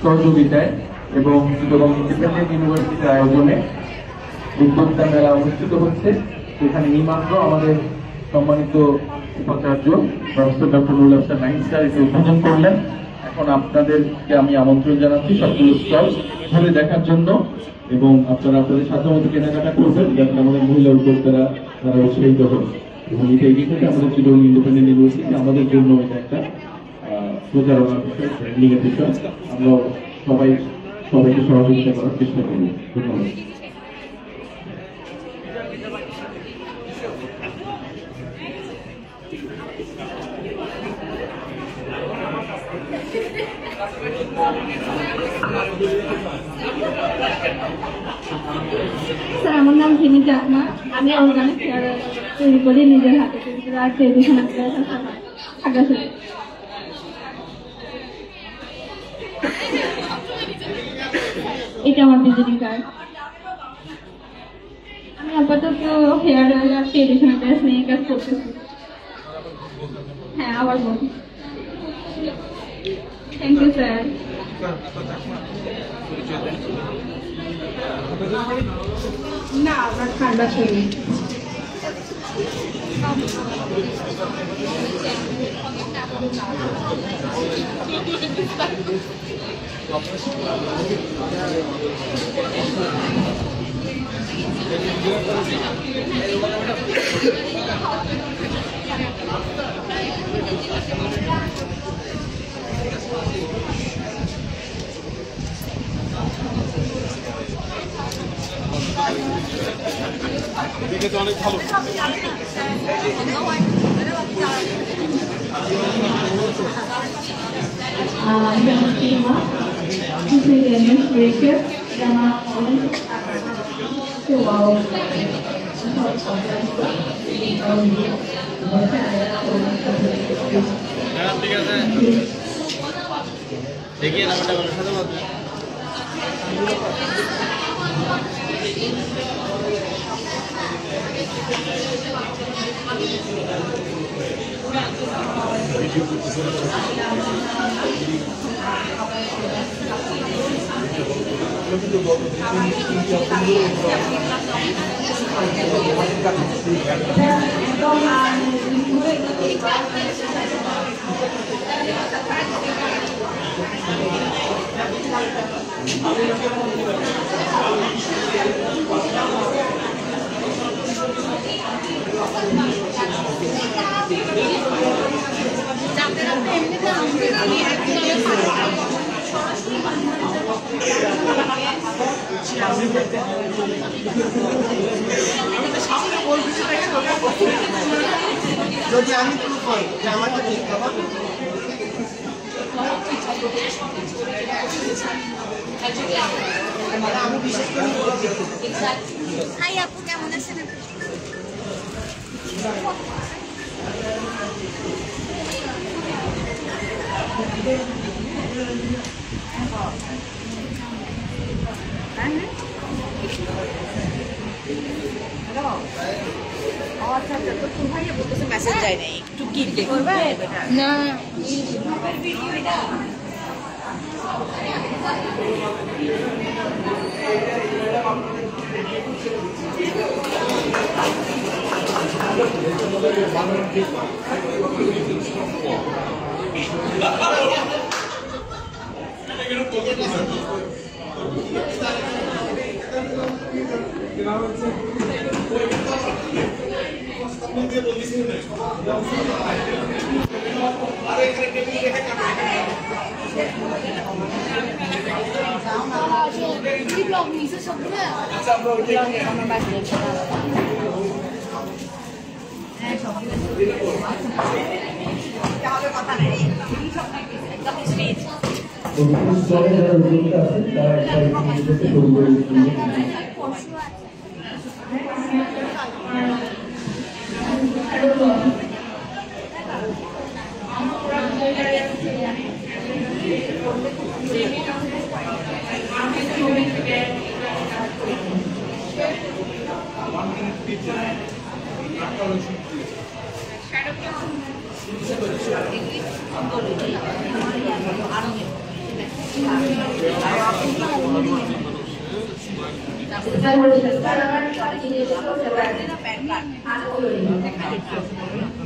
সহযোগিতায় এবং চিটাগং ইন্ডিপেন্ডেন্ট ইউনিভার্সিটির আয়োজনে উদ্যোক্তা মেলা অনুষ্ঠিত হচ্ছে। এখানে এইমাত্র আমাদের সম্মানিত উপাচার্য professor doctor Nurul Hasan Nahid sir এটি উদ্বোধন করলেন। এখন আপনাদেরকে আমি আমন্ত্রণ জানাচ্ছি সবগুলো স্টল ঘুরে দেখার জন্য এবং আপনারা আপনাদের সাধ্যমতো কেনাকাটা করবেন যাতে আমাদের মহিলা উদ্যোক্তারা তারা উৎসাহিত হবে। এবং এটা এগিয়ে থেকে আমাদের চিটাগং ইন্ডিপেন্ডেন্ট ইউনিভার্সিটি আমাদের জন্য এটা একটা প্রচারণার বিষয়, ব্র্যান্ডিং এর বিষয়। আমরা সবাইকে সহযোগিতা করার চেষ্টা করব। ধন্যবাদ। স্যার, আমার নাম জিমি চাকমা। আমি অর্গানিক হেয়ার অয়েল তৈরি করি, নিজের হাতে তৈরি করি আর ট্রেডিশনাল খাগড়াছড়ি। এটা আমার ভিজিটিং কার্ড। আমি আপাতত হেয়ার অয়েল আর ট্রেডিশনাল ড্রেস নিয়ে কাজ করতেছি। হ্যাঁ, আবার বলুন। Thank you sir. না, আমরা খাগড়াছড়ি। অনেক ভালো। ঠিক আছে, দেখিয়ে নাম্বারটা বলো সাথে মধ্যে। যদি আমি প্রুফ হই যে আমাকে ঠিক খাবার আমি বিশেষ করে হাই আপু, কেমন আছেন? মেসেজ যায় না, একটু কি করবে না।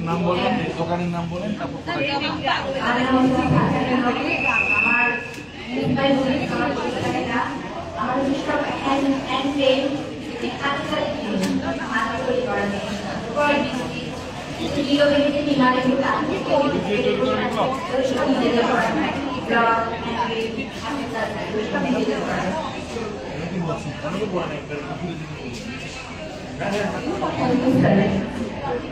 নাম বলেন, দোকানের নাম বলেন, তারপর Thank you.